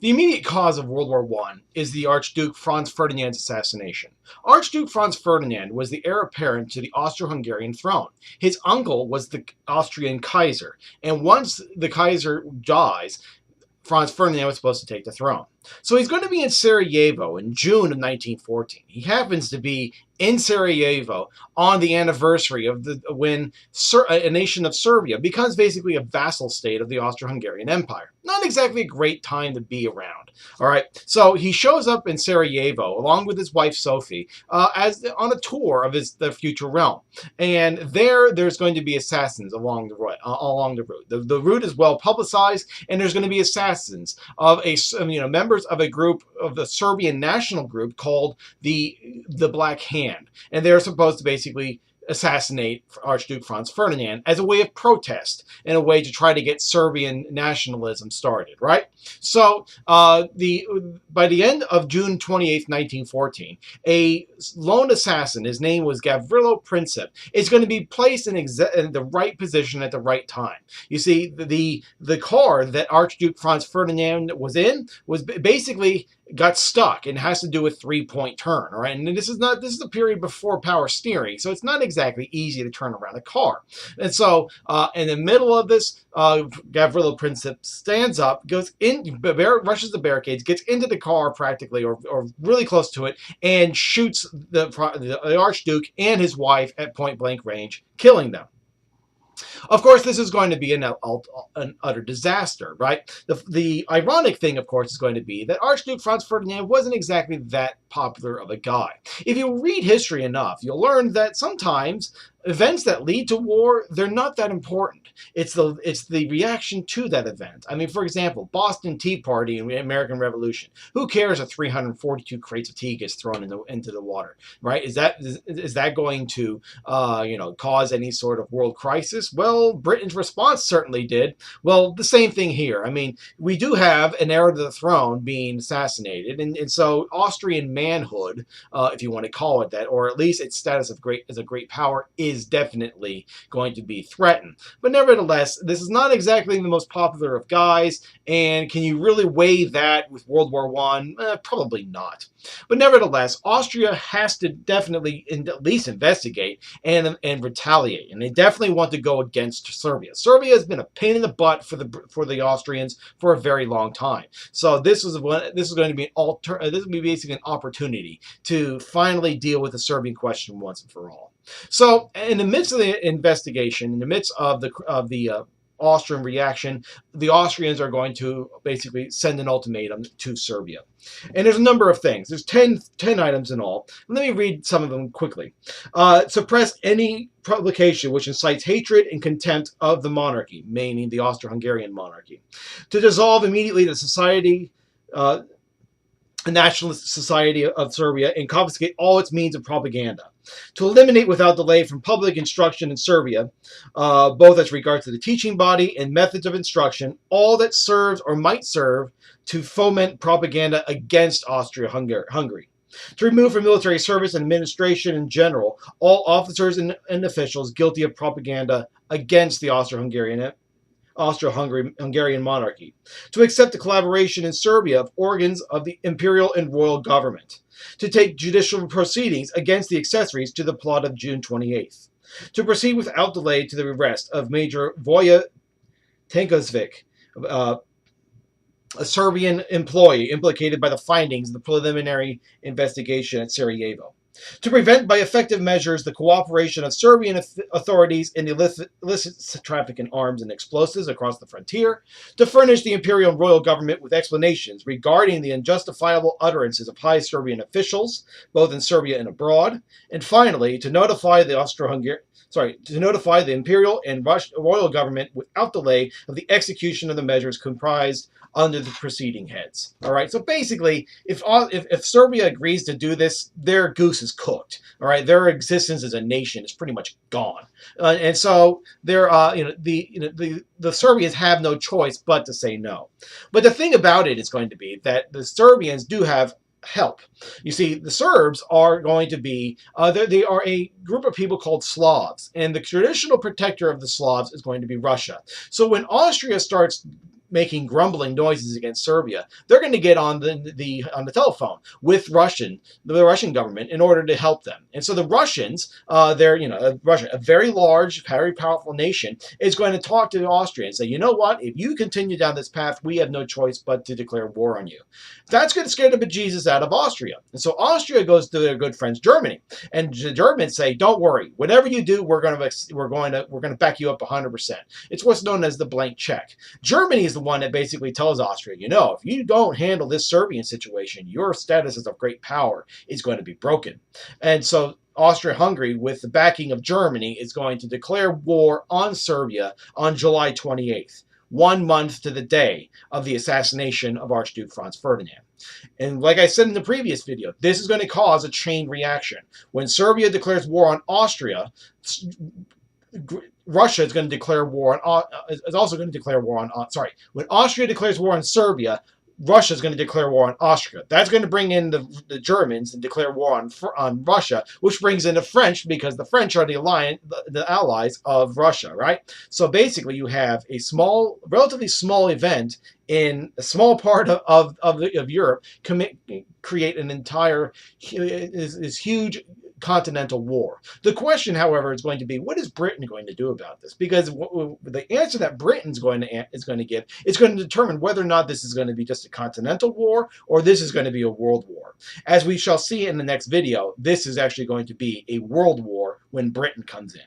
The immediate cause of World War I is the Archduke Franz Ferdinand's assassination. Archduke Franz Ferdinand was the heir apparent to the Austro-Hungarian throne. His uncle was the Austrian Kaiser, and once the Kaiser dies, Franz Ferdinand was supposed to take the throne. So he's going to be in Sarajevo in June of 1914. He happens to be in Sarajevo on the anniversary of when a nation of Serbia becomes basically a vassal state of the Austro-Hungarian Empire. Not exactly a great time to be around. All right, so he shows up in Sarajevo along with his wife Sophie as on a tour of the future realm, and there's going to be assassins along the route. The route is well publicized, and there's going to be assassins of members of a group of the Serbian national group called the Black Hand, and they're supposed to basically assassinate Archduke Franz Ferdinand as a way of protest and a way to try to get Serbian nationalism started, right? So by the end of June 28th, 1914, a lone assassin, his name was Gavrilo Princip, is going to be placed in the right position at the right time. You see, the car that Archduke Franz Ferdinand was in was basically got stuck and has to do a three-point turn, all right? And this is a period before power steering, so it's not exactly easy to turn around a car. And so in the middle of this, Gavrilo Princip stands up, goes in, rushes the barricades, gets into the car practically, or really close to it, and shoots the Archduke and his wife at point-blank range, killing them. Of course, this is going to be an utter disaster, right? The ironic thing, of course, is going to be that Archduke Franz Ferdinand wasn't exactly that popular of a guy. If you read history enough, you'll learn that sometimes events that lead to war, they're not that important. It's the reaction to that event. I mean, for example, Boston Tea Party and the American Revolution. Who cares if 342 crates of tea gets thrown into the water, right? Is that going to cause any sort of world crisis? Well, Britain's response certainly did. Well, the same thing here. I mean, we do have an heir to the throne being assassinated, and so Austrian manhood, if you want to call it that, or at least its status as a great power, is definitely going to be threatened. But nevertheless, this is not exactly the most popular of guys, and can you really weigh that with World War I? Probably not. But nevertheless, Austria has to definitely at least investigate and retaliate, and they definitely want to go against Serbia. Serbia has been a pain in the butt for the Austrians for a very long time. So this is going to be basically an opportunity to finally deal with the Serbian question once and for all. So, in the midst of the investigation, in the midst of the Austrian reaction, the Austrians are going to basically send an ultimatum to Serbia. And there's a number of things. There's 10 items in all. Let me read some of them quickly. Suppress any publication which incites hatred and contempt of the monarchy, meaning the Austro-Hungarian monarchy. To dissolve immediately the society, the Nationalist Society of Serbia, and confiscate all its means of propaganda. To eliminate without delay from public instruction in Serbia, both as regards to the teaching body and methods of instruction, all that serves or might serve to foment propaganda against Austria-Hungary. To remove from military service and administration in general all officers and officials guilty of propaganda against the Austro-Hungarian monarchy, to accept the collaboration in Serbia of organs of the imperial and royal government, to take judicial proceedings against the accessories to the plot of June 28th, to proceed without delay to the arrest of Major Voja Tankovic, a Serbian employee implicated by the findings of the preliminary investigation at Sarajevo. To prevent by effective measures the cooperation of Serbian authorities in the illicit traffic in arms and explosives across the frontier, to furnish the imperial and royal government with explanations regarding the unjustifiable utterances of high Serbian officials, both in Serbia and abroad, and finally, to notify the imperial and royal government without delay of the execution of the measures comprised under the preceding heads. All right, so basically, if Serbia agrees to do this, their goose is cooked. All right, their existence as a nation is pretty much gone, and so the Serbians have no choice but to say no. But the thing about it is going to be that the Serbians do have help. You see, the Serbs are going to be, they are a group of people called Slavs, and the traditional protector of the Slavs is going to be Russia. So when Austria starts making grumbling noises against Serbia, they're going to get on the telephone with the Russian government in order to help them. And so the Russians, they're Russia, a very large, very powerful nation, is going to talk to Austria and say, you know what? If you continue down this path, we have no choice but to declare war on you. That's going to scare the bejesus out of Austria. And so Austria goes to their good friends Germany, and the Germans say, don't worry, whatever you do, we're going to back you up 100%. It's what's known as the blank check. Germany is the one that basically tells Austria, if you don't handle this Serbian situation, your status as a great power is going to be broken. And so Austria-Hungary, with the backing of Germany, is going to declare war on Serbia on July 28th, 1 month to the day of the assassination of Archduke Franz Ferdinand. And like I said in the previous video, this is going to cause a chain reaction. When Serbia declares war on Austria, Russia is going to declare war on, is also going to declare war on, when Austria declares war on Serbia, Russia is going to declare war on Austria. That's going to bring in the Germans and declare war on Russia, which brings in the French, because the French are the allies of Russia, right? So basically, you have a relatively small event in a small part of Europe create an entire this huge continental war. The question, however, is going to be, what is Britain going to do about this? Because the answer that Britain's going to give is going to determine whether or not this is going to be just a continental war or this is going to be a world war. As we shall see in the next video, this is actually going to be a world war when Britain comes in.